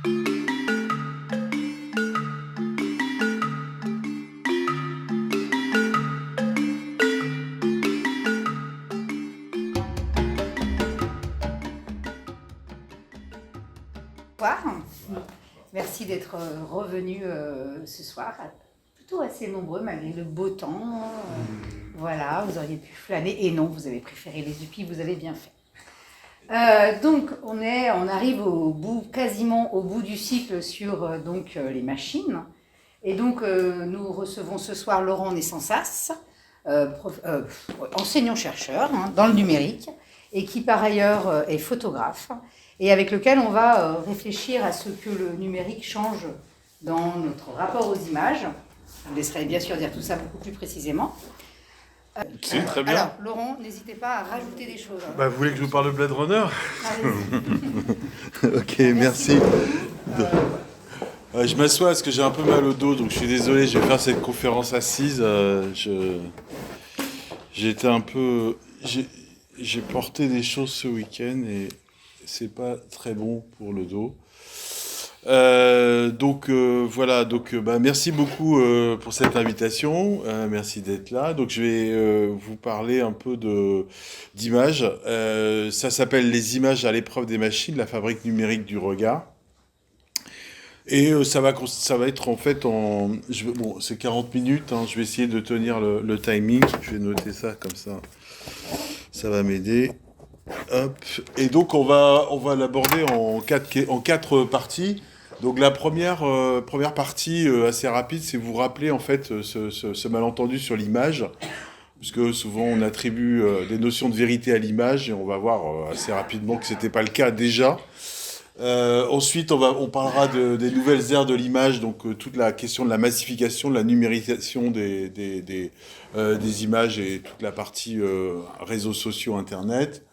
Bonsoir. Merci d'être revenus ce soir, plutôt assez nombreux malgré le beau temps. Voilà, vous auriez pu flâner, et non, vous avez préféré les Upis, vous avez bien fait. Donc, on arrive quasiment au bout du cycle sur les machines. Et donc, nous recevons ce soir Laurent Nessensas, enseignant-chercheur dans le numérique, et qui par ailleurs est photographe, et avec lequel on va réfléchir à ce que le numérique change dans notre rapport aux images. Je vous laisserai bien sûr dire tout ça beaucoup plus précisément. C'est très bien. Alors, Laurent, n'hésitez pas à rajouter des choses. Vous voulez que je vous parle de Blade Runner? Ok, merci. Je m'assois parce que j'ai un peu mal au dos, donc je suis désolé, je vais faire cette conférence assise. J'étais un peu... J'ai porté des choses ce week-end et c'est pas très bon pour le dos. Voilà, merci beaucoup pour cette invitation, merci d'être là. Donc je vais vous parler un peu d'images. Ça s'appelle Les images à l'épreuve des machines, la fabrique numérique du regard. Et ça va être en fait c'est 40 minutes, je vais essayer de tenir le timing, je vais noter ça comme ça va m'aider. Hop. Et donc on va l'aborder en quatre parties. Donc la première partie assez rapide, c'est vous rappeler en fait ce malentendu sur l'image, parce que souvent on attribue des notions de vérité à l'image et on va voir assez rapidement que c'était pas le cas déjà. Ensuite on parlera des nouvelles ères de l'image, donc toute la question de la massification, de la numérisation des images et toute la partie réseaux sociaux, internet.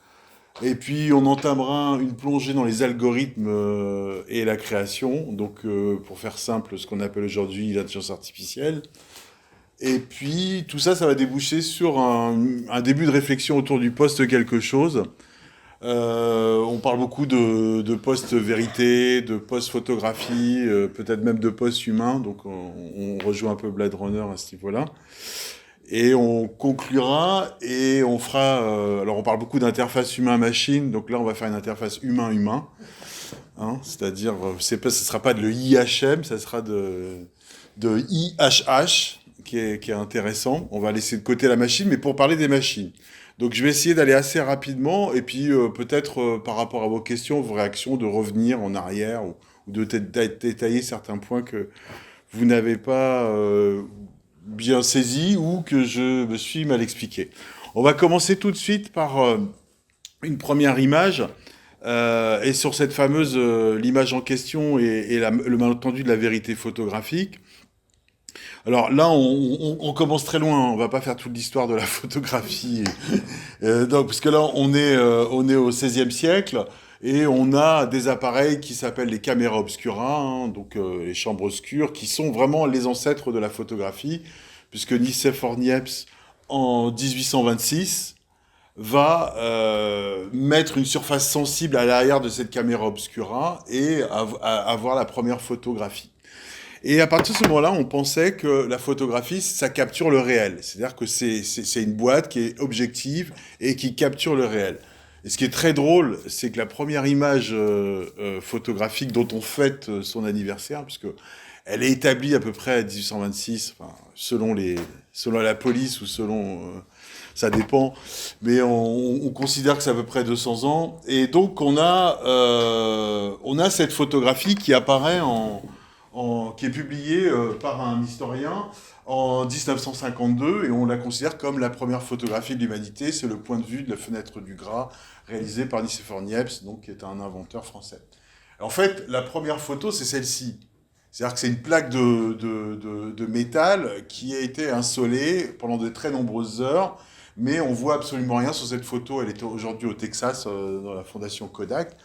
Et puis, on entamera une plongée dans les algorithmes et la création. Donc, pour faire simple, ce qu'on appelle aujourd'hui l'intelligence artificielle. Et puis, tout ça, ça va déboucher sur un début de réflexion autour du post quelque chose. On parle beaucoup de post-vérité, de post-photographie, peut-être même de post-humain. Donc, on rejoint un peu Blade Runner à ce niveau-là. Et on conclura et on fera... alors, on parle beaucoup d'interface humain-machine. Donc là, on va faire une interface humain-humain. C'est-à-dire, ce ne sera pas de l'IHM, ça sera de IHH, qui est intéressant. On va laisser de côté la machine, mais pour parler des machines. Donc, je vais essayer d'aller assez rapidement. Et puis, peut-être, par rapport à vos questions, vos réactions, de revenir en arrière ou de détailler certains points que vous n'avez pas... bien saisi ou que je me suis mal expliqué. On va commencer tout de suite par une première image et sur cette fameuse l'image en question et le malentendu de la vérité photographique. Alors là, on commence très loin, on va pas faire toute l'histoire de la photographie. Donc, parce que là, on est au XVIe siècle. Et on a des appareils qui s'appellent les caméras obscura, donc les chambres obscures, qui sont vraiment les ancêtres de la photographie, puisque Nicéphore Niepce, en 1826, va mettre une surface sensible à l'arrière de cette caméra obscura et avoir la première photographie. Et à partir de ce moment-là, on pensait que la photographie, ça capture le réel. C'est-à-dire que c'est une boîte qui est objective et qui capture le réel. Et ce qui est très drôle, c'est que la première image photographique dont on fête son anniversaire, puisque elle est établie à peu près à 1826, selon la police ou selon... ça dépend, mais on considère que c'est à peu près 200 ans. Et donc on a cette photographie qui apparaît qui est publiée par un historien en 1952, et on la considère comme la première photographie de l'humanité. C'est le point de vue de la fenêtre du Gras, réalisé par Nicéphore Niepce, donc, qui est un inventeur français. En fait, la première photo, c'est celle-ci. C'est-à-dire que c'est une plaque de métal qui a été insolée pendant de très nombreuses heures, mais on voit absolument rien sur cette photo. Elle est aujourd'hui au Texas, dans la fondation Kodak.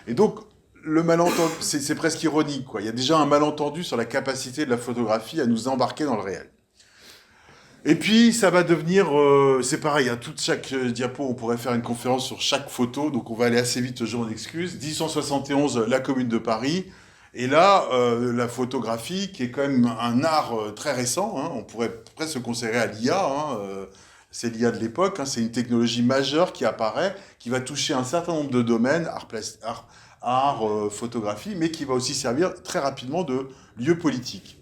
Et donc, le malentendu, c'est presque ironique, quoi. Il y a déjà un malentendu sur la capacité de la photographie à nous embarquer dans le réel. Et puis, ça va devenir... c'est pareil, chaque diapo, on pourrait faire une conférence sur chaque photo, donc on va aller assez vite, je m'en excuse. 1871, la Commune de Paris, Et là, la photographie, qui est quand même un art très récent, hein, on pourrait presque se considérer à l'IA, hein, c'est l'IA de l'époque, hein, c'est une technologie majeure qui apparaît, qui va toucher un certain nombre de domaines, photographie, mais qui va aussi servir très rapidement de lieu politique.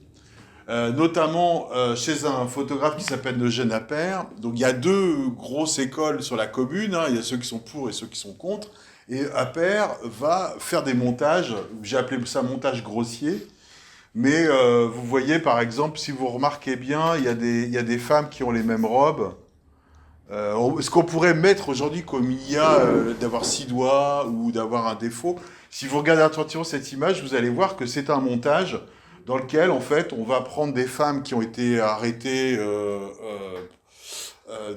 Notamment chez un photographe qui s'appelle Eugène Appert. Donc il y a deux grosses écoles sur la commune, hein. Il y a ceux qui sont pour et ceux qui sont contre. Et Appert va faire des montages, j'ai appelé ça montage grossier. Mais vous voyez par exemple, si vous remarquez bien, il y a des femmes qui ont les mêmes robes. Ce qu'on pourrait mettre aujourd'hui comme IA d'avoir 6 doigts ou d'avoir un défaut, si vous regardez attentivement cette image, vous allez voir que c'est un montage dans lequel, en fait, on va prendre des femmes qui ont été arrêtées,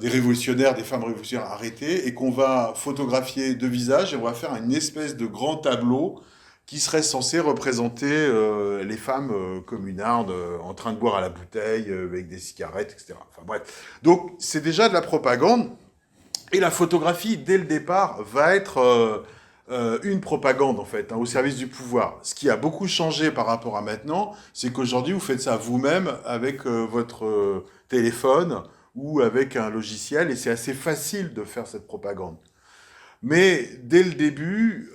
des révolutionnaires, des femmes révolutionnaires arrêtées, et qu'on va photographier de visage, et on va faire une espèce de grand tableau qui serait censé représenter les femmes communardes en train de boire à la bouteille, avec des cigarettes, etc. Enfin bref. Donc, c'est déjà de la propagande, et la photographie, dès le départ, va être une propagande, en fait, hein, au service du pouvoir. Ce qui a beaucoup changé par rapport à maintenant, c'est qu'aujourd'hui, vous faites ça vous-même avec votre téléphone ou avec un logiciel, et c'est assez facile de faire cette propagande. Mais dès le début,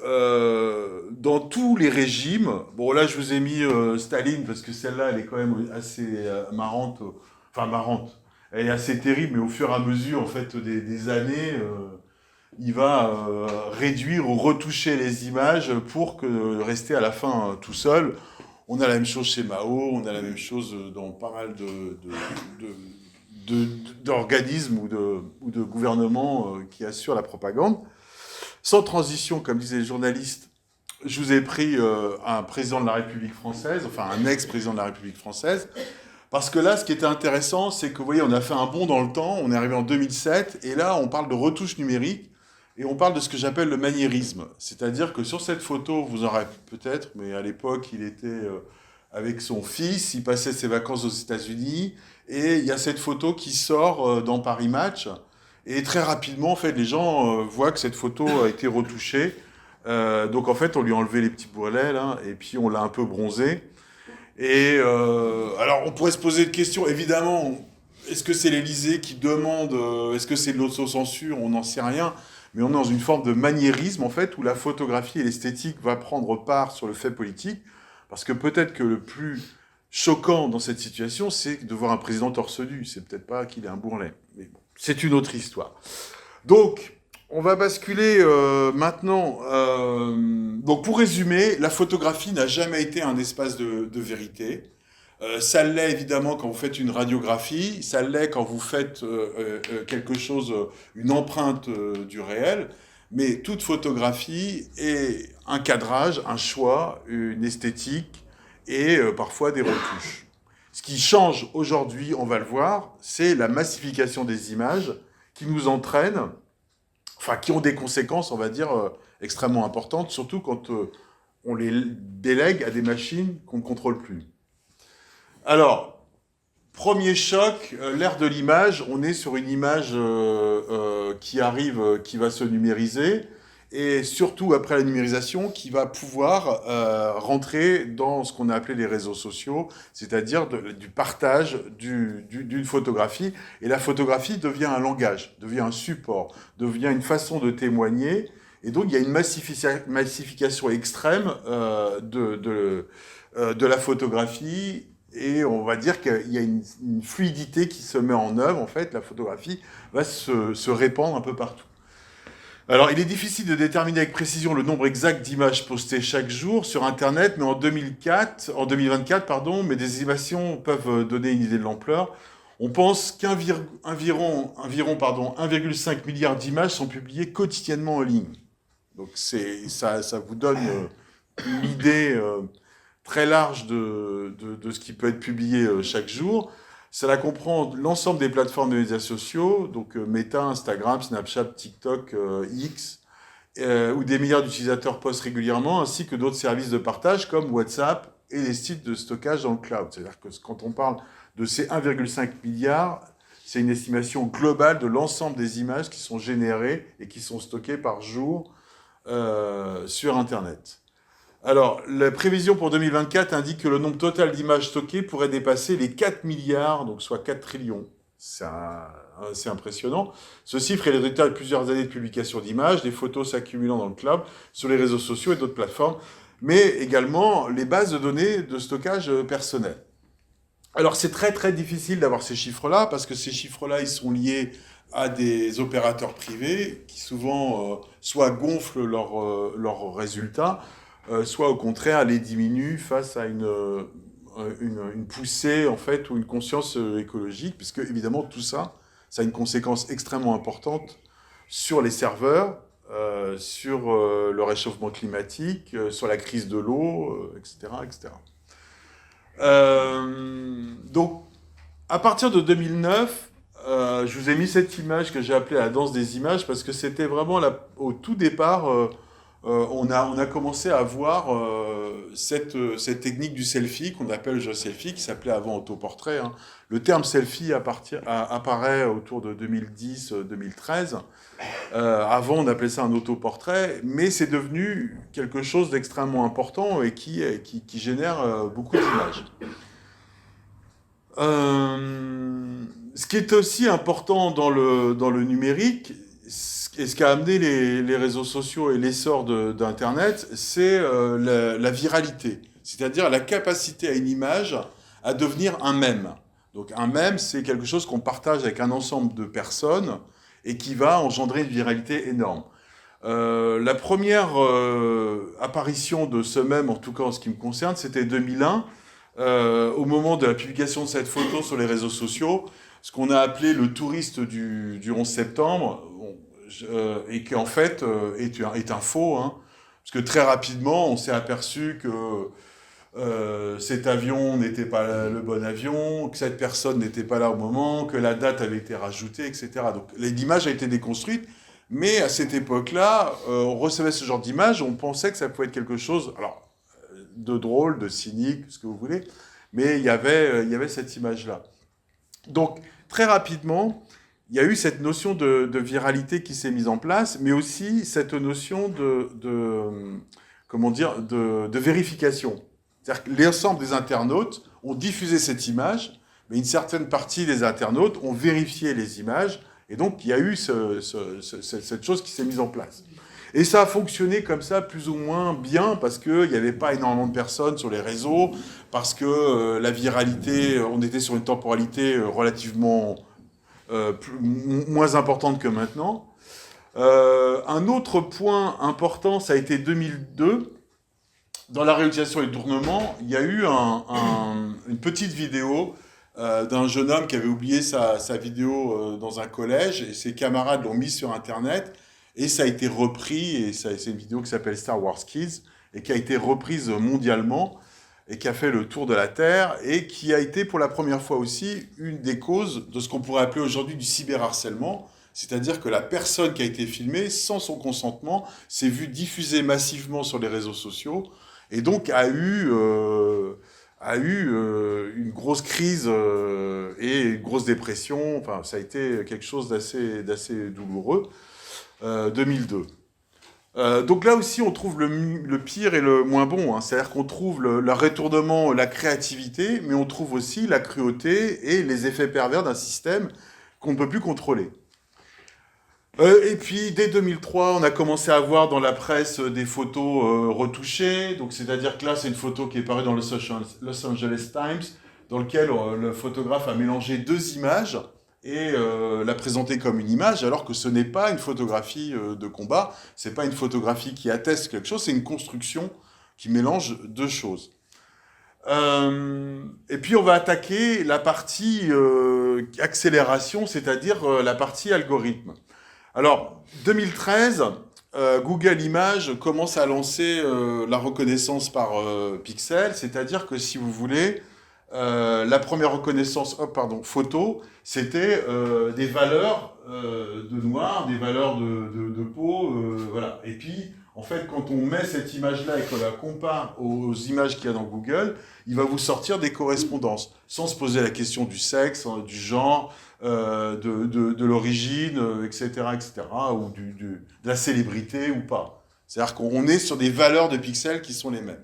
dans tous les régimes, bon là je vous ai mis Staline parce que celle-là elle est quand même assez marrante, enfin marrante, elle est assez terrible, mais au fur et à mesure en fait des années, il va réduire ou retoucher les images pour que rester à la fin tout seul. On a la même chose chez Mao, on a la même chose dans pas mal d'organismes ou de gouvernements qui assurent la propagande. Sans transition, comme disaient les journalistes, je vous ai pris un président de la République française, enfin un ex-président de la République française, parce que là, ce qui était intéressant, c'est que, vous voyez, on a fait un bond dans le temps, on est arrivé en 2007, et là, on parle de retouche numérique, et on parle de ce que j'appelle le maniérisme. C'est-à-dire que sur cette photo, vous aurez peut-être, mais à l'époque, il était avec son fils, il passait ses vacances aux États-Unis, et il y a cette photo qui sort dans Paris Match, et très rapidement, en fait, les gens voient que cette photo a été retouchée. Donc, en fait, on lui a enlevé les petits bourrelets, là, et puis on l'a un peu bronzé. Et alors, on pourrait se poser une question, évidemment, est-ce que c'est l'Élysée qui demande, est-ce que c'est de l'autocensure? On n'en sait rien. Mais on est dans une forme de maniérisme, en fait, où la photographie et l'esthétique va prendre part sur le fait politique. Parce que peut-être que le plus choquant dans cette situation, c'est de voir un président torse nu. C'est peut-être pas qu'il ait un bourrelet. Mais bon. C'est une autre histoire. Donc, on va basculer maintenant. Donc, pour résumer, la photographie n'a jamais été un espace de vérité. Ça l'est évidemment quand vous faites une radiographie, ça l'est quand vous faites quelque chose, une empreinte du réel. Mais toute photographie est un cadrage, un choix, une esthétique et parfois des retouches. Ce qui change aujourd'hui, on va le voir, c'est la massification des images qui nous entraînent, enfin qui ont des conséquences, on va dire, extrêmement importantes, surtout quand on les délègue à des machines qu'on ne contrôle plus. Alors, premier choc, l'ère de l'image, on est sur une image qui arrive, qui va se numériser, et surtout après la numérisation, qui va pouvoir rentrer dans ce qu'on a appelé les réseaux sociaux, c'est-à-dire du partage d'une photographie. Et la photographie devient un langage, devient un support, devient une façon de témoigner. Et donc, il y a une massification extrême de la photographie. Et on va dire qu'il y a une fluidité qui se met en œuvre. En fait, la photographie va se répandre un peu partout. Alors, il est difficile de déterminer avec précision le nombre exact d'images postées chaque jour sur Internet, mais en 2024, pardon, mais des estimations peuvent donner une idée de l'ampleur. On pense qu'environ 1,5 milliard d'images sont publiées quotidiennement en ligne. Donc, ça vous donne une idée très large de ce qui peut être publié chaque jour. Cela comprend l'ensemble des plateformes de médias sociaux, donc Meta, Instagram, Snapchat, TikTok, X, où des milliards d'utilisateurs postent régulièrement, ainsi que d'autres services de partage comme WhatsApp et les sites de stockage dans le cloud. C'est-à-dire que quand on parle de ces 1,5 milliard, c'est une estimation globale de l'ensemble des images qui sont générées et qui sont stockées par jour sur Internet. Alors, la prévision pour 2024 indique que le nombre total d'images stockées pourrait dépasser les 4 milliards, donc soit 4 trillions. C'est impressionnant. Ce chiffre est le résultat de plusieurs années de publication d'images, des photos s'accumulant dans le cloud, sur les réseaux sociaux et d'autres plateformes, mais également les bases de données de stockage personnel. Alors, c'est très très difficile d'avoir ces chiffres-là, parce que ces chiffres-là, ils sont liés à des opérateurs privés qui souvent soit gonflent leurs résultats, soit au contraire les diminuent face à une poussée en fait ou une conscience écologique, puisque évidemment tout ça, ça a une conséquence extrêmement importante sur les serveurs, sur le réchauffement climatique, sur la crise de l'eau, etc., etc. Donc, à partir de 2009, je vous ai mis cette image que j'ai appelée la danse des images parce que c'était vraiment au tout départ, on a commencé à voir cette technique du selfie qu'on appelle jeu selfie, qui s'appelait avant autoportrait. Hein. Le terme selfie apparaît autour de 2010-2013. Avant, on appelait ça un autoportrait, mais c'est devenu quelque chose d'extrêmement important et qui génère beaucoup d'images. Ce qui est aussi important dans le numérique, et ce qui a amené les réseaux sociaux et l'essor d'Internet, c'est la viralité. C'est-à-dire la capacité à une image à devenir un mème. Donc un mème, c'est quelque chose qu'on partage avec un ensemble de personnes et qui va engendrer une viralité énorme. La première apparition de ce mème, en tout cas en ce qui me concerne, c'était 2001, au moment de la publication de cette photo sur les réseaux sociaux, ce qu'on a appelé le touriste du 11 septembre, et qui en fait est un faux, hein, parce que très rapidement on s'est aperçu que cet avion n'était pas le bon avion, que cette personne n'était pas là au moment, que la date avait été rajoutée, etc. Donc l'image a été déconstruite, mais à cette époque-là, on recevait ce genre d'image, on pensait que ça pouvait être quelque chose, alors de drôle, de cynique, ce que vous voulez, mais il y avait cette image-là. Donc très rapidement, il y a eu cette notion de viralité qui s'est mise en place, mais aussi cette notion de vérification. C'est-à-dire que l'ensemble des internautes ont diffusé cette image, mais une certaine partie des internautes ont vérifié les images, et donc il y a eu cette chose qui s'est mise en place. Et ça a fonctionné comme ça plus ou moins bien, parce qu'il n'y avait pas énormément de personnes sur les réseaux, parce que la viralité, on était sur une temporalité relativement moins importante que maintenant. Un autre point important, ça a été 2002. Dans la réalisation et le tournement, il y a eu une petite vidéo d'un jeune homme qui avait oublié sa vidéo dans un collège, et ses camarades l'ont mise sur Internet, et ça a été repris, et c'est une vidéo qui s'appelle Star Wars Kids, et qui a été reprise mondialement, et qui a fait le tour de la Terre, et qui a été pour la première fois aussi une des causes de ce qu'on pourrait appeler aujourd'hui du cyberharcèlement, c'est-à-dire que la personne qui a été filmée, sans son consentement, s'est vue diffuser massivement sur les réseaux sociaux, et donc a eu une grosse crise et une grosse dépression. Enfin, ça a été quelque chose d'assez douloureux. 2002. Donc là aussi, on trouve le pire et le moins bon. Hein. C'est-à-dire qu'on trouve le retournement, la créativité, mais on trouve aussi la cruauté et les effets pervers d'un système qu'on ne peut plus contrôler. Et puis, dès 2003, on a commencé à voir dans la presse des photos retouchées. Donc, c'est-à-dire que là, c'est une photo qui est parue dans le Los Angeles Times, dans lequel le photographe a mélangé deux images et l'a présentée comme une image, alors que ce n'est pas une photographie de combat, c'est pas une photographie qui atteste quelque chose, c'est une construction qui mélange deux choses. Et puis, on va attaquer la partie accélération, c'est-à-dire la partie algorithme. Alors, 2013, Google Images commence à lancer la reconnaissance par pixel, c'est-à-dire que si vous voulez, la première reconnaissance photo, c'était des valeurs de noir, des valeurs de peau, voilà. Et puis, en fait, quand on met cette image-là et qu'on la compare aux images qu'il y a dans Google, il va vous sortir des correspondances, sans se poser la question du sexe, du genre, de l'origine, etc., etc., ou de la célébrité ou pas. C'est-à-dire qu'on est sur des valeurs de pixels qui sont les mêmes.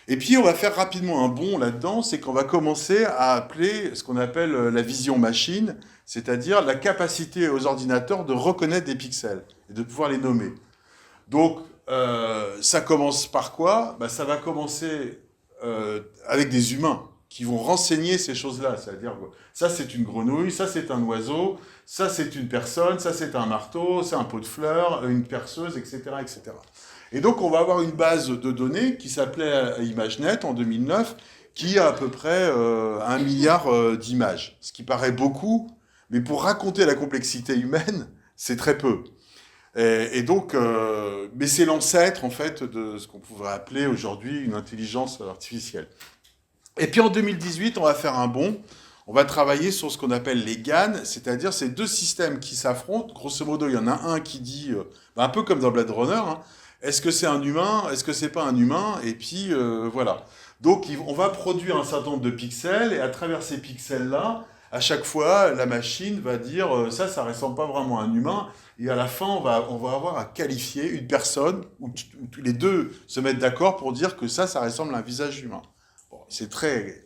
Et puis, on va faire rapidement un bond là-dedans, c'est qu'on va commencer à appeler ce qu'on appelle la vision machine, c'est-à-dire la capacité aux ordinateurs de reconnaître des pixels et de pouvoir les nommer. Donc, ça commence par quoi? Ça va commencer avec des humains qui vont renseigner ces choses-là. C'est-à-dire, ça c'est une grenouille, ça c'est un oiseau, ça c'est une personne, ça c'est un marteau, c'est un pot de fleurs, une perceuse, etc., etc. Et donc, on va avoir une base de données qui s'appelait ImageNet en 2009, qui a à peu près 1 milliard d'images. Ce qui paraît beaucoup, mais pour raconter la complexité humaine, c'est très peu. Et donc, mais c'est l'ancêtre, en fait, de ce qu'on pourrait appeler aujourd'hui une intelligence artificielle. Et puis en 2018, on va faire un bond. On va travailler sur ce qu'on appelle les GAN, c'est-à-dire ces deux systèmes qui s'affrontent. Grosso modo, il y en a un qui dit, un peu comme dans Blade Runner, hein, est-ce que c'est un humain, est-ce que c'est pas un humain? Et puis, voilà. Donc, on va produire un certain nombre de pixels, et à travers ces pixels-là, à chaque fois, la machine va dire ça ressemble pas vraiment à un humain. Et à la fin, on va avoir à qualifier une personne où tous les deux se mettent d'accord pour dire que ça ressemble à un visage humain. Bon, c'est très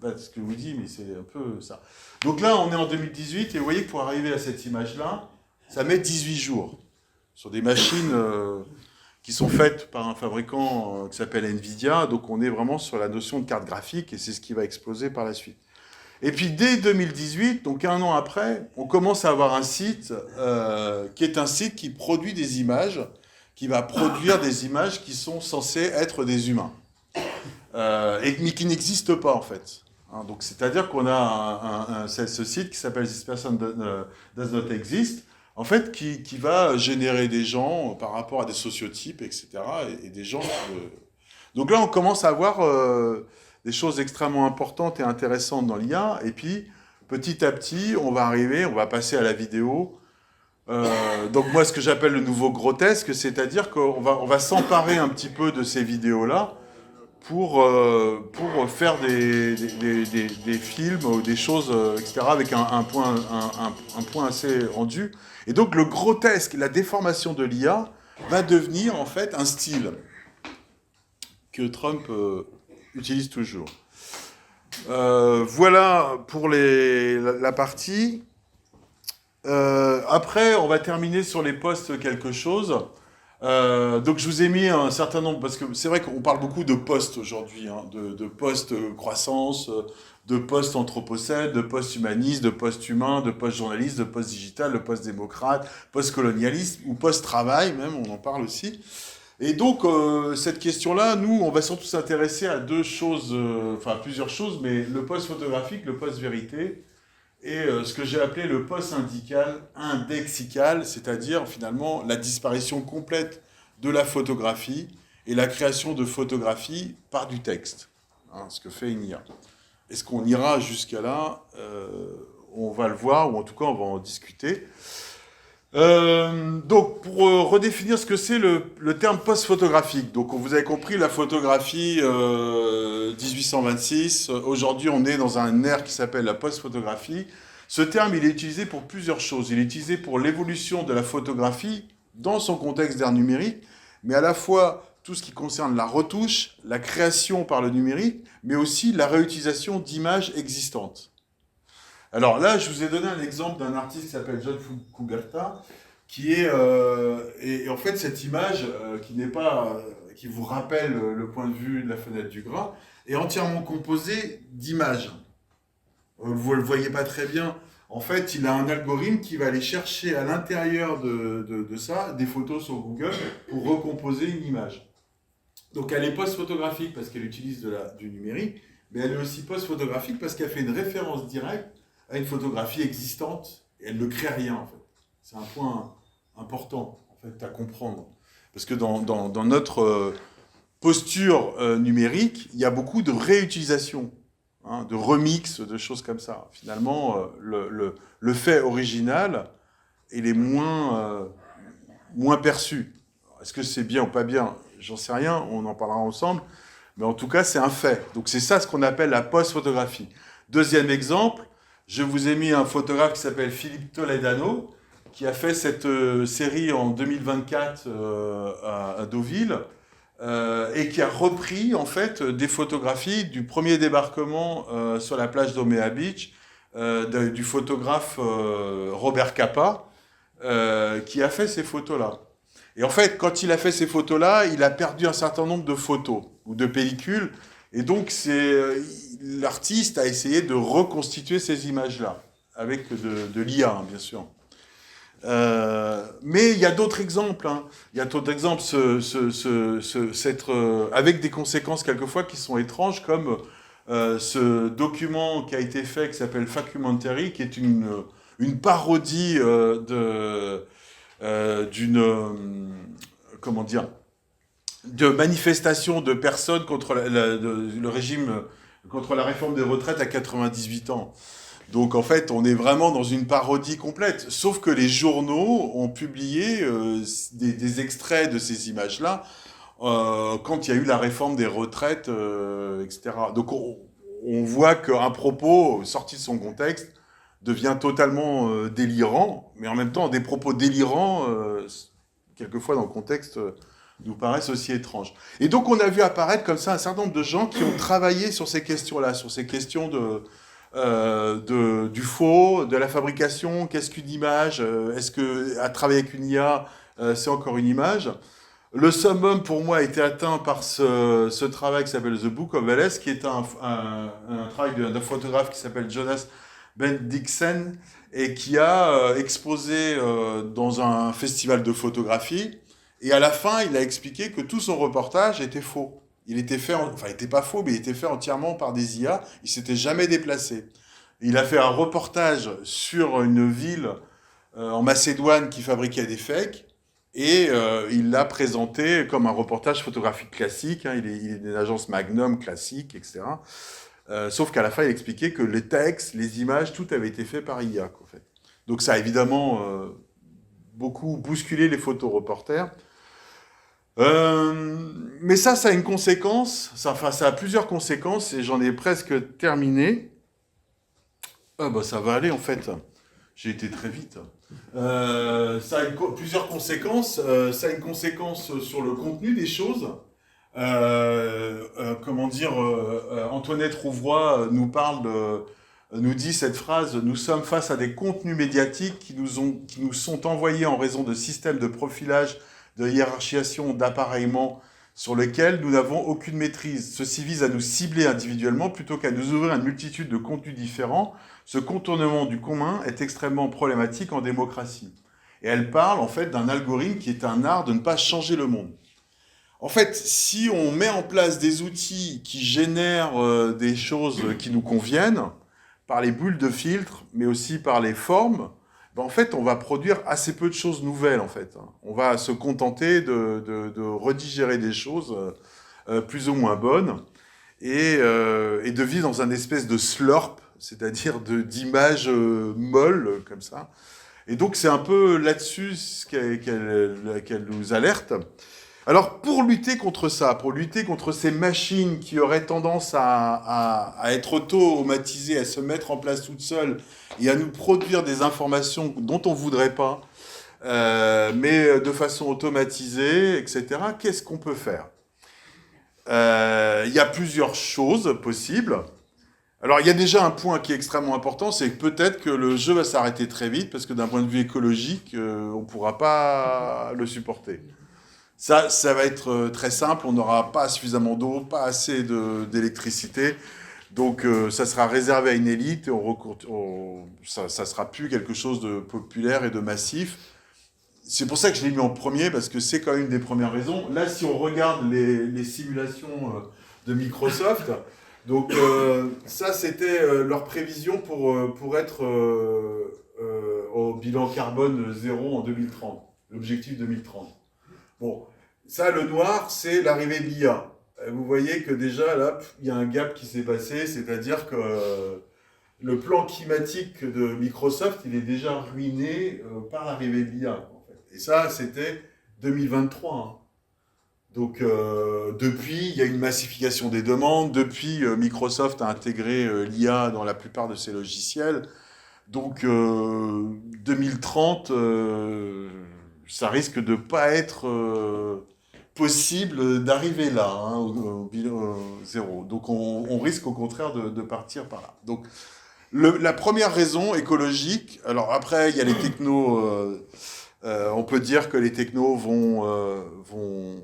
ce que je vous dis, mais c'est un peu ça. Donc là, on est en 2018 et vous voyez que pour arriver à cette image-là, ça met 18 jours sur des machines qui sont faites par un fabricant qui s'appelle Nvidia. Donc on est vraiment sur la notion de carte graphique et c'est ce qui va exploser par la suite. Et puis dès 2018, donc 1 an après, on commence à avoir un site qui est un site qui produit des images, qui va produire des images qui sont censées être des humains, mais qui n'existent pas en fait. Hein, donc c'est-à-dire qu'on a ce site qui s'appelle This Person Does Not Exist, en fait, qui va générer des gens par rapport à des sociotypes, etc. Et des gens... Donc là, on commence à avoir... des choses extrêmement importantes et intéressantes dans l'IA, et puis petit à petit, on va passer à la vidéo. Donc moi, ce que j'appelle le nouveau grotesque, c'est-à-dire qu'on va s'emparer un petit peu de ces vidéos-là pour faire des films ou des choses, etc., avec un point assez rendu. Et donc le grotesque, la déformation de l'IA, va devenir en fait un style que Trump... utilise toujours. Voilà pour la partie. Après, on va terminer sur les postes quelque chose. Donc, je vous ai mis un certain nombre, parce que c'est vrai qu'on parle beaucoup de postes aujourd'hui, hein, de postes croissance, de postes anthropocène, de postes humanistes, de postes humains, de postes journalistes, de postes digital, de postes démocrates, postes colonialistes, ou postes travail même, on en parle aussi. Et donc, cette question-là, nous, on va surtout s'intéresser à deux choses, plusieurs choses, mais le post photographique, le post vérité, et ce que j'ai appelé le post indexical, c'est-à-dire finalement la disparition complète de la photographie et la création de photographies par du texte, hein, ce que fait une IA. Est-ce qu'on ira jusqu'à là? On va le voir, ou en tout cas, on va en discuter. Donc, pour redéfinir ce que c'est le terme post-photographique, donc vous avez compris la photographie 1826, aujourd'hui on est dans un ère qui s'appelle la post-photographie. Ce terme, il est utilisé pour plusieurs choses. Il est utilisé pour l'évolution de la photographie dans son contexte d'ère numérique, mais à la fois tout ce qui concerne la retouche, la création par le numérique, mais aussi la réutilisation d'images existantes. Alors là, je vous ai donné un exemple d'un artiste qui s'appelle John Coubertin, qui est... et en fait, cette image, qui vous rappelle le point de vue de la fenêtre du Gras, est entièrement composée d'images. Vous ne le voyez pas très bien. En fait, il a un algorithme qui va aller chercher à l'intérieur de ça des photos sur Google pour recomposer une image. Donc elle est post-photographique parce qu'elle utilise du numérique, mais elle est aussi post-photographique parce qu'elle fait une référence directe à une photographie existante, et elle ne crée rien, en fait. C'est un point important, en fait, à comprendre. Parce que dans notre posture numérique, il y a beaucoup de réutilisation, hein, de remix, de choses comme ça. Finalement, le fait original, il est moins perçu. Est-ce que c'est bien ou pas bien? J'en sais rien, on en parlera ensemble. Mais en tout cas, c'est un fait. Donc c'est ça ce qu'on appelle la post-photographie. Deuxième exemple, je vous ai mis un photographe qui s'appelle Philippe Toledano, qui a fait cette série en 2024 à Deauville, et qui a repris en fait des photographies du premier débarquement sur la plage d'Omea Beach, du photographe Robert Capa, qui a fait ces photos-là. Et en fait, quand il a fait ces photos-là, il a perdu un certain nombre de photos ou de pellicules, et donc l'artiste a essayé de reconstituer ces images-là, avec de l'IA, hein, bien sûr. Mais il y a d'autres exemples. Hein. Il y a d'autres exemples avec des conséquences quelquefois qui sont étranges, comme ce document qui a été fait, qui s'appelle Facumentary, qui est une parodie comment dire, de manifestation de personnes contre le régime, contre la réforme des retraites à 98 ans. Donc en fait, on est vraiment dans une parodie complète. Sauf que les journaux ont publié des extraits de ces images-là quand il y a eu la réforme des retraites, etc. Donc on voit qu'un propos sorti de son contexte devient totalement délirant, mais en même temps, des propos délirants, quelquefois dans le contexte, nous paraissent aussi étranges. Et donc on a vu apparaître comme ça un certain nombre de gens qui ont travaillé sur ces questions-là, sur ces questions du faux, de la fabrication, qu'est-ce qu'une image, est-ce qu'à travailler avec une IA, c'est encore une image. Le summum pour moi a été atteint par ce travail qui s'appelle The Book of LS, qui est un travail d'un photographe qui s'appelle Jonas Bendiksen et qui a exposé dans un festival de photographie, et à la fin il a expliqué que tout son reportage était faux. Il était fait, enfin il n'était pas faux, mais il était fait entièrement par des IA, il s'était jamais déplacé. Il a fait un reportage sur une ville en Macédoine qui fabriquait des fakes, et il l'a présenté comme un reportage photographique classique, hein, il est d'une agence Magnum classique, etc. Sauf qu'à la fin, il expliquait que les textes, les images, tout avait été fait par IA, en fait. Donc ça a évidemment beaucoup bousculé les photoreporters. Mais ça a une conséquence, ça a plusieurs conséquences, et j'en ai presque terminé. Ah bah ça va aller en fait, j'ai été très vite. Ça a plusieurs conséquences. Ça a une conséquence sur le contenu des choses. Antoinette Rouvroy nous dit cette phrase: nous sommes face à des contenus médiatiques qui nous sont envoyés en raison de systèmes de profilage, de hiérarchisation, d'appareillement sur lesquels nous n'avons aucune maîtrise. Ceci vise à nous cibler individuellement plutôt qu'à nous ouvrir à une multitude de contenus différents. Ce contournement du commun est extrêmement problématique en démocratie. Et elle parle en fait d'un algorithme qui est un art de ne pas changer le monde. En fait, si on met en place des outils qui génèrent des choses qui nous conviennent, par les bulles de filtre, mais aussi par les formes, ben en fait, on va produire assez peu de choses nouvelles, en fait. On va se contenter de redigérer des choses plus ou moins bonnes et de vivre dans un espèce de slurp, c'est-à-dire d'images molles, comme ça. Et donc, c'est un peu là-dessus qu'elle nous alerte. Alors, pour lutter contre ça, pour lutter contre ces machines qui auraient tendance à être automatisées, à se mettre en place toutes seules et à nous produire des informations dont on ne voudrait pas, mais de façon automatisée, etc., qu'est-ce qu'on peut faire ? Il y a plusieurs choses possibles. Alors, il y a déjà un point qui est extrêmement important, c'est que peut-être que le jeu va s'arrêter très vite, parce que d'un point de vue écologique, on ne pourra pas le supporter. Ça va être très simple, on n'aura pas suffisamment d'eau, pas assez d'électricité, donc ça sera réservé à une élite, et ça sera plus quelque chose de populaire et de massif. C'est pour ça que je l'ai mis en premier, parce que c'est quand même une des premières raisons. Là, si on regarde les simulations de Microsoft, donc ça c'était leur prévision pour être au bilan carbone zéro en 2030, l'objectif 2030. Bon, ça, le noir, c'est l'arrivée de l'IA. Vous voyez que déjà, là, il y a un gap qui s'est passé, c'est-à-dire que le plan climatique de Microsoft, il est déjà ruiné par l'arrivée de l'IA. En fait. Et ça, c'était 2023. Hein. Donc, depuis, il y a une massification des demandes. Depuis, Microsoft a intégré l'IA dans la plupart de ses logiciels. Donc 2030, ça risque de pas être possible d'arriver là, hein, au bilan zéro. Donc on risque au contraire de partir par là. Donc la première raison écologique, alors après il y a les technos, on peut dire que les technos vont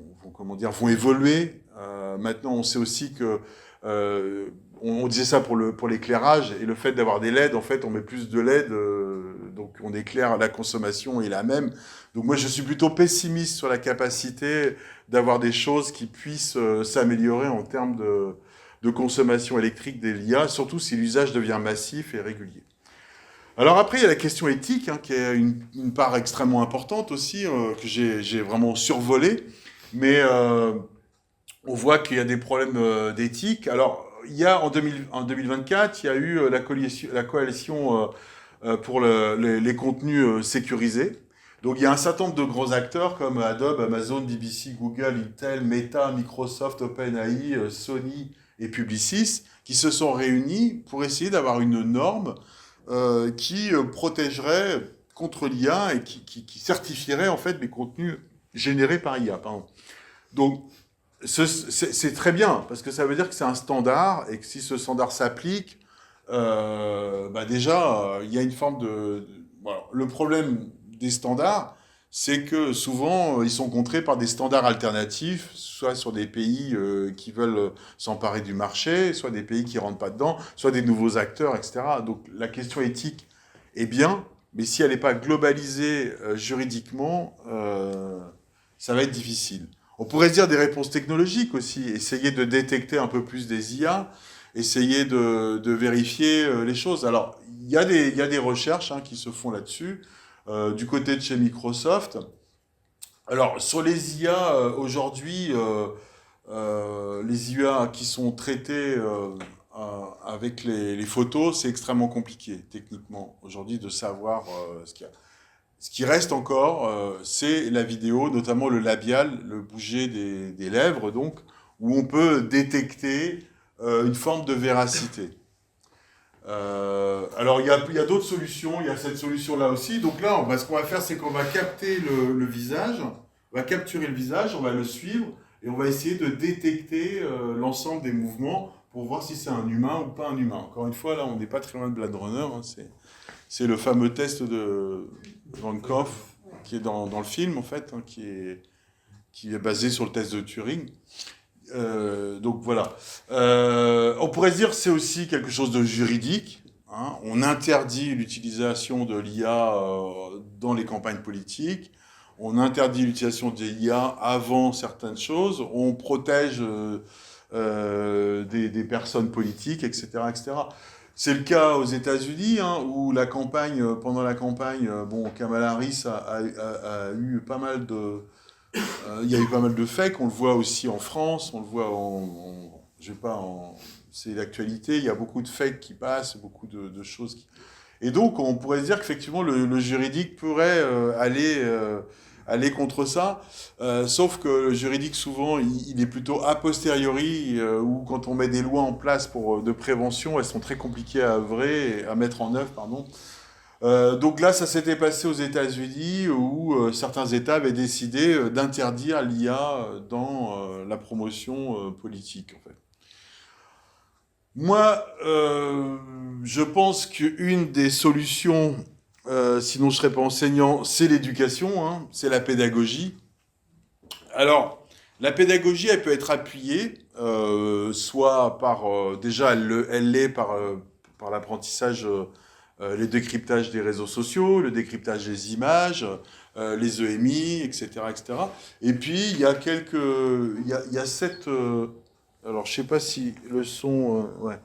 évoluer. Maintenant on sait aussi que on disait ça pour l'éclairage, et le fait d'avoir des LED, en fait, on met plus de LED, donc on éclaire, la consommation est la même. Donc moi, je suis plutôt pessimiste sur la capacité d'avoir des choses qui puissent s'améliorer en termes de consommation électrique des l'IA, surtout si l'usage devient massif et régulier. Alors après, il y a la question éthique, hein, qui est une part extrêmement importante aussi, que j'ai vraiment survolée, mais on voit qu'il y a des problèmes d'éthique. Alors, il y a en 2024, il y a eu la coalition pour les contenus sécurisés. Donc, il y a un certain nombre de gros acteurs comme Adobe, Amazon, BBC, Google, Intel, Meta, Microsoft, OpenAI, Sony et Publicis qui se sont réunis pour essayer d'avoir une norme qui protégerait contre l'IA et qui certifierait en fait les contenus générés par IA. Pardon. Donc, c'est très bien, parce que ça veut dire que c'est un standard, et que si ce standard s'applique, déjà, il y a une forme de... Voilà. Le problème des standards, c'est que souvent, ils sont contrés par des standards alternatifs, soit sur des pays qui veulent s'emparer du marché, soit des pays qui ne rentrent pas dedans, soit des nouveaux acteurs, etc. Donc la question éthique est bien, mais si elle n'est pas globalisée juridiquement, ça va être difficile. On pourrait se dire des réponses technologiques aussi, essayer de détecter un peu plus des IA, essayer de vérifier les choses. Alors, il y a des recherches qui se font là-dessus, du côté de chez Microsoft. Alors, sur les IA, aujourd'hui, les IA qui sont traitées avec les photos, c'est extrêmement compliqué, techniquement, aujourd'hui, de savoir ce qu'il y a. Ce qui reste encore, c'est la vidéo, notamment le labial, le bouger des lèvres, donc, où on peut détecter une forme de véracité. Alors, il y a d'autres solutions, il y a cette solution-là aussi. Donc là, ce qu'on va faire, c'est qu'on va capter le visage, on va capturer le visage, on va le suivre, et on va essayer de détecter l'ensemble des mouvements pour voir si c'est un humain ou pas un humain. Encore une fois, là, on n'est pas très loin de Blade Runner, hein, c'est le fameux test de Van Gogh qui est dans le film, en fait, hein, qui est basé sur le test de Turing. Donc voilà. On pourrait se dire que c'est aussi quelque chose de juridique. Hein. On interdit l'utilisation de l'IA dans les campagnes politiques. On interdit l'utilisation des IA avant certaines choses. On protège des personnes politiques, etc., etc. C'est le cas aux États-Unis, hein, où pendant la campagne, Kamala Harris a eu pas mal de... il y a eu pas mal de fakes, on le voit aussi en France, on le voit c'est l'actualité, il y a beaucoup de fakes qui passent, beaucoup de choses qui... Et donc, on pourrait se dire qu'effectivement, le juridique pourrait aller contre ça, sauf que le juridique, souvent, il est plutôt a posteriori, ou quand on met des lois en place de prévention, elles sont très compliquées à mettre en œuvre, pardon. Donc là, ça s'était passé aux États-Unis, où certains États avaient décidé d'interdire l'IA dans la promotion politique, en fait. Moi, je pense qu'une des solutions, sinon je ne serais pas enseignant, c'est l'éducation, hein, c'est la pédagogie. Alors, la pédagogie, elle peut être appuyée, soit par... déjà, elle l'est par l'apprentissage, les décryptages des réseaux sociaux, le décryptage des images, les EMI, etc., etc. Et puis, il y a cette... alors, je ne sais pas si le son... ouais.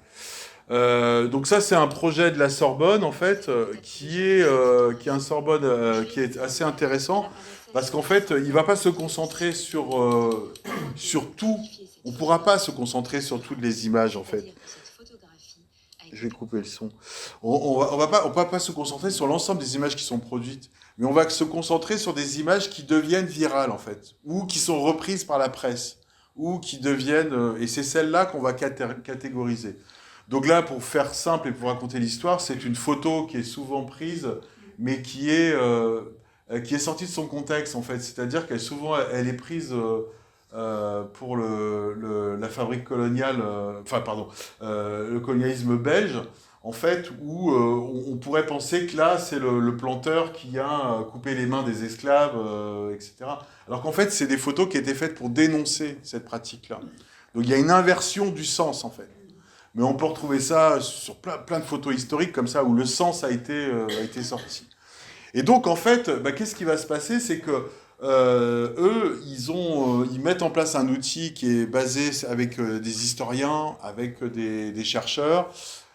Donc ça, c'est un projet de la Sorbonne, en fait, qui est un Sorbonne qui est assez intéressant, parce qu'en fait, il ne va pas se concentrer sur tout. On ne pourra pas se concentrer sur toutes les images, en fait. Je vais couper le son. On va pas se concentrer sur l'ensemble des images qui sont produites, mais on va se concentrer sur des images qui deviennent virales, en fait, ou qui sont reprises par la presse, ou qui deviennent... et c'est celles-là qu'on va catégoriser. Donc là, pour faire simple et pour raconter l'histoire, c'est une photo qui est souvent prise, mais qui est sortie de son contexte, en fait. C'est-à-dire qu'elle souvent, elle est prise pour la fabrique coloniale, le colonialisme belge, en fait, où on pourrait penser que là, c'est le planteur qui a coupé les mains des esclaves, etc. Alors qu'en fait, c'est des photos qui étaient faites pour dénoncer cette pratique-là. Donc il y a une inversion du sens, en fait. Mais on peut retrouver ça sur plein de photos historiques comme ça, où le sens a été sorti. Et donc, en fait, qu'est-ce qui va se passer? C'est que eux, ils mettent en place un outil qui est basé avec des historiens, avec des chercheurs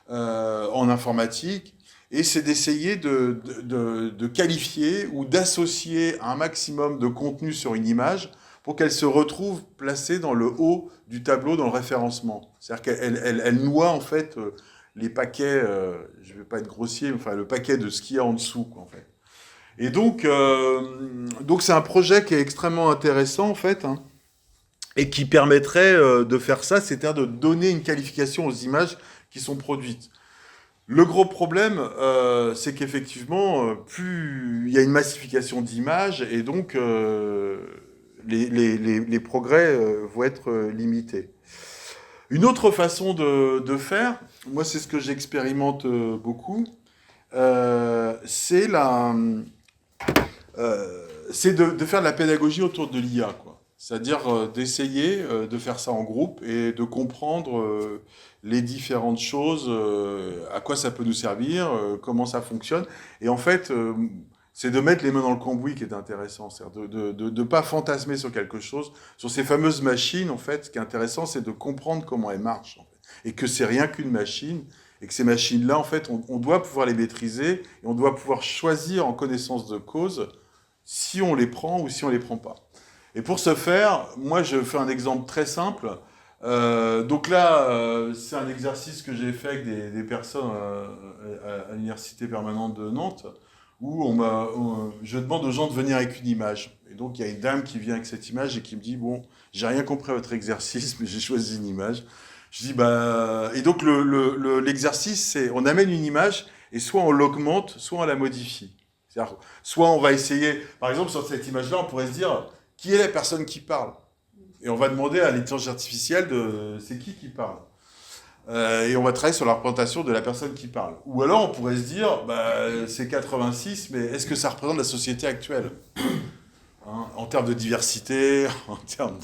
en informatique, et c'est d'essayer de qualifier ou d'associer un maximum de contenu sur une image pour qu'elle se retrouve placée dans le haut du tableau, dans le référencement. C'est-à-dire qu'elle noie, en fait, les paquets, je ne vais pas être grossier, mais enfin, le paquet de ce qu'il y a en dessous, quoi, en fait. Et donc c'est un projet qui est extrêmement intéressant, en fait, hein, et qui permettrait de faire ça, c'est-à-dire de donner une qualification aux images qui sont produites. Le gros problème, c'est qu'effectivement, plus il y a une massification d'images, et donc les progrès vont être limités. Une autre façon de faire, moi c'est ce que j'expérimente beaucoup, c'est de faire de la pédagogie autour de l'IA, quoi. C'est-à-dire d'essayer de faire ça en groupe et de comprendre les différentes choses, à quoi ça peut nous servir, comment ça fonctionne. Et en fait, c'est de mettre les mains dans le cambouis qui est intéressant. C'est-à-dire de ne pas fantasmer sur quelque chose. Sur ces fameuses machines, en fait, ce qui est intéressant, c'est de comprendre comment elles marchent, en fait. Et que c'est rien qu'une machine. Et que ces machines-là, en fait, on doit pouvoir les maîtriser et on doit pouvoir choisir en connaissance de cause si on les prend ou si on les prend pas. Et pour ce faire, moi, je fais un exemple très simple. Donc là, c'est un exercice que j'ai fait avec des personnes à l'Université permanente de Nantes, où je demande aux gens de venir avec une image. Et donc, il y a une dame qui vient avec cette image et qui me dit, bon, j'ai rien compris à votre exercice, mais j'ai choisi une image. Je dis, et donc l'exercice, c'est, on amène une image et soit on l'augmente, soit on la modifie. C'est-à-dire, soit on va essayer, par exemple, sur cette image-là, on pourrait se dire, qui est la personne qui parle? Et on va demander à l'intelligence artificielle c'est qui parle. Et on va travailler sur la représentation de la personne qui parle. Ou alors on pourrait se dire, c'est 86, mais est-ce que ça représente la société actuelle? Hein, en termes de diversité, en termes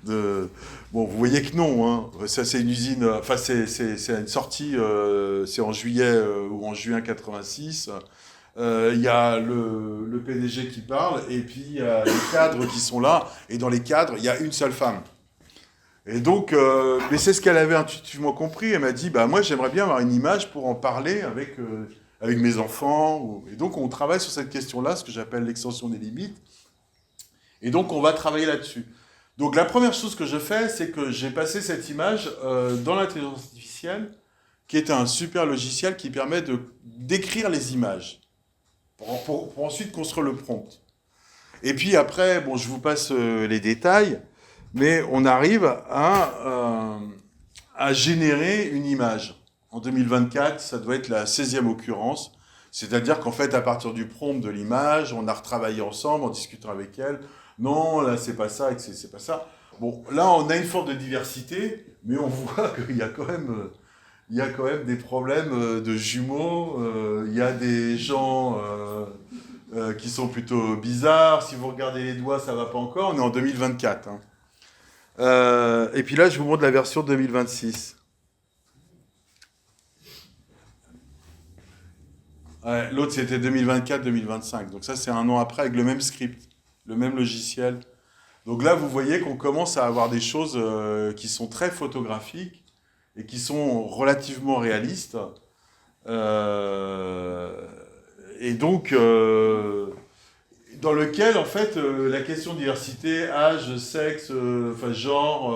de... Bon, vous voyez que non, hein. Ça c'est une usine, enfin c'est une sortie, c'est en juillet ou en juin 86. Il y a le PDG qui parle, et puis il y a les cadres qui sont là, et dans les cadres, il y a une seule femme. Et donc, mais c'est ce qu'elle avait intuitivement compris. Elle m'a dit, moi j'aimerais bien avoir une image pour en parler avec mes enfants. Et donc on travaille sur cette question-là, ce que j'appelle l'extension des limites. Et donc on va travailler là-dessus. Donc la première chose que je fais, c'est que j'ai passé cette image dans l'intelligence artificielle, qui est un super logiciel qui permet d'écrire les images, pour ensuite construire le prompt. Et puis après, bon, je vous passe les détails, mais on arrive à générer une image. En 2024, ça doit être la 16e occurrence. C'est-à-dire qu'en fait, à partir du prompt de l'image, on a retravaillé ensemble en discutant avec elle. Non, là, c'est pas ça, et c'est pas ça. Bon, là, on a une forme de diversité, mais on voit qu'il y a quand même... Il y a quand même des problèmes de jumeaux, il y a des gens qui sont plutôt bizarres. Si vous regardez les doigts, ça ne va pas encore. On est en 2024. Hein. Et puis là, je vous montre la version 2026. Ouais, l'autre, c'était 2024-2025. Donc ça, c'est un an après avec le même script, le même logiciel. Donc là, vous voyez qu'on commence à avoir des choses qui sont très photographiques et qui sont relativement réalistes. Et donc, dans lequel, en fait, la question de diversité, âge, sexe, genre,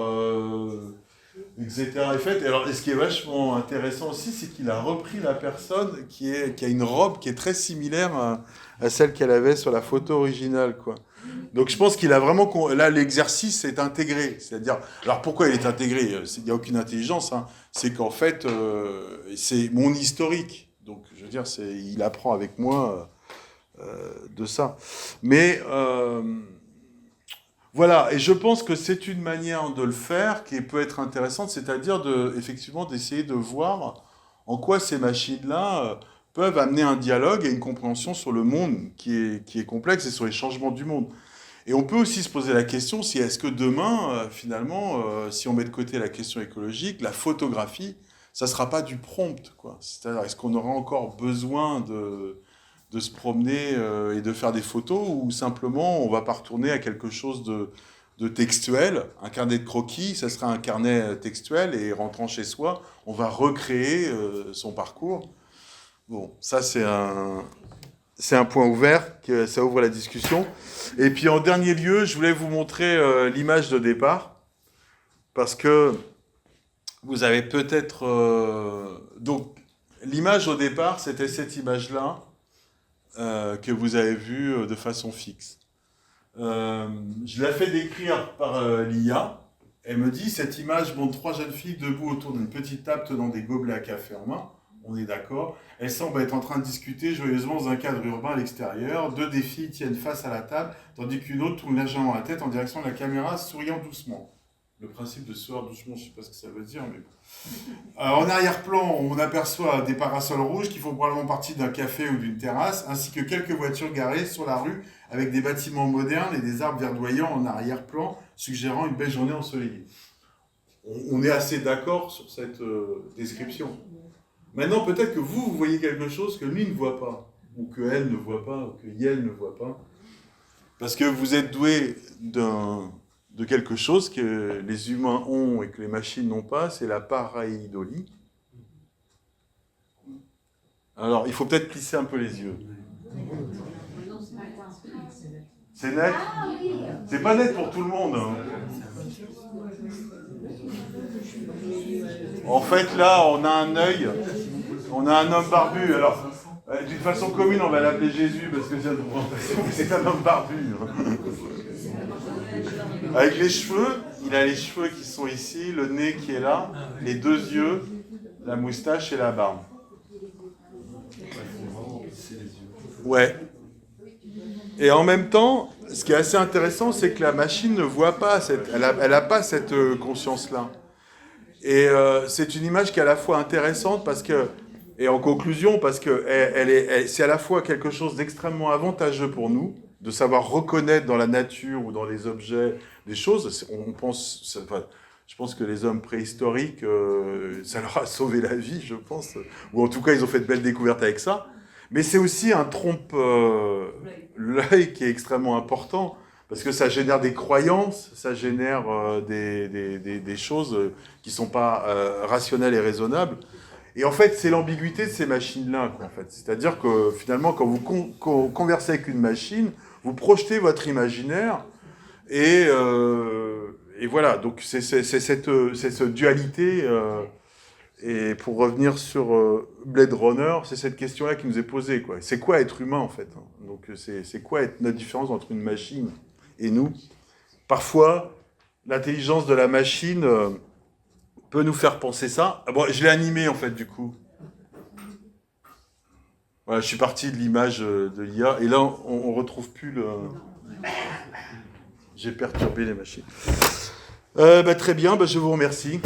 etc. est faite. Et ce qui est vachement intéressant aussi, c'est qu'il a repris la personne qui a une robe qui est très similaire à celle qu'elle avait sur la photo originale, quoi. Donc je pense qu'il a vraiment... Là, l'exercice est intégré. C'est-à-dire... Alors pourquoi il est intégré? Il n'y a aucune intelligence. Hein. C'est qu'en fait, c'est mon historique. Donc je veux dire, il apprend avec moi de ça. Mais voilà, et je pense que c'est une manière de le faire qui peut être intéressante, c'est-à-dire effectivement d'essayer de voir en quoi ces machines-là peuvent amener un dialogue et une compréhension sur le monde qui est complexe et sur les changements du monde. Et on peut aussi se poser la question si est-ce que demain, finalement, si on met de côté la question écologique, la photographie, ça ne sera pas du prompt, quoi. C'est-à-dire, est-ce qu'on aura encore besoin de se promener et de faire des photos, ou simplement on va pas retourner à quelque chose de textuel, un carnet de croquis, ça sera un carnet textuel, et rentrant chez soi, on va recréer son parcours. Bon, ça c'est un point ouvert, que ça ouvre la discussion. Et puis en dernier lieu, je voulais vous montrer l'image de départ, parce que vous avez peut-être... Donc, l'image au départ, c'était cette image-là, que vous avez vue de façon fixe. Je l'ai fait décrire par l'IA. Elle me dit, cette image montre 3 jeunes filles debout autour d'une petite table tenant des gobelets à café en main. On est d'accord. Elles semblent être en train de discuter joyeusement dans un cadre urbain à l'extérieur. 2 des filles tiennent face à la table, tandis qu'une autre tourne légèrement la tête en direction de la caméra, souriant doucement. Le principe de sourire doucement, je ne sais pas ce que ça veut dire, mais bon. En arrière-plan, on aperçoit des parasols rouges qui font probablement partie d'un café ou d'une terrasse, ainsi que quelques voitures garées sur la rue avec des bâtiments modernes et des arbres verdoyants en arrière-plan, suggérant une belle journée ensoleillée. On est assez d'accord sur cette description. Maintenant, peut-être que vous voyez quelque chose que lui ne voit pas, ou qu'elle ne voit pas, ou que Yel ne voit pas, parce que vous êtes doué de quelque chose que les humains ont et que les machines n'ont pas, c'est la pareidolie. Alors, il faut peut-être plisser un peu les yeux. C'est net? C'est pas net pour tout le monde. Hein. En fait, là, on a un œil, on a un homme barbu. Alors, d'une façon commune, on va l'appeler Jésus, parce que c'est un homme barbu. Avec les cheveux, il a les cheveux qui sont ici, le nez qui est là, les 2 yeux, la moustache et la barbe. Ouais. Et en même temps, ce qui est assez intéressant, c'est que la machine ne voit pas, elle a pas cette conscience-là. Et c'est une image qui est à la fois intéressante parce que, et en conclusion, parce que c'est à la fois quelque chose d'extrêmement avantageux pour nous, de savoir reconnaître dans la nature ou dans les objets des choses. Je pense que les hommes préhistoriques, ça leur a sauvé la vie, je pense. Ou en tout cas, ils ont fait de belles découvertes avec ça. Mais c'est aussi un trompe-l'œil qui est extrêmement important, parce que ça génère des croyances, ça génère des choses qui ne sont pas rationnelles et raisonnables. Et en fait, c'est l'ambiguïté de ces machines-là, quoi, en fait. C'est-à-dire que finalement, quand vous conversez avec une machine, vous projetez votre imaginaire, et voilà. Donc c'est cette dualité. Et pour revenir sur Blade Runner, c'est cette question-là qui nous est posée, quoi. C'est quoi être humain, en fait? Donc c'est quoi être notre différence entre une machine et nous? Parfois, l'intelligence de la machine peut nous faire penser ça. Bon, je l'ai animé, en fait, du coup. Voilà, je suis parti de l'image de l'IA, et là, on retrouve plus le... J'ai perturbé les machines. Très bien, je vous remercie.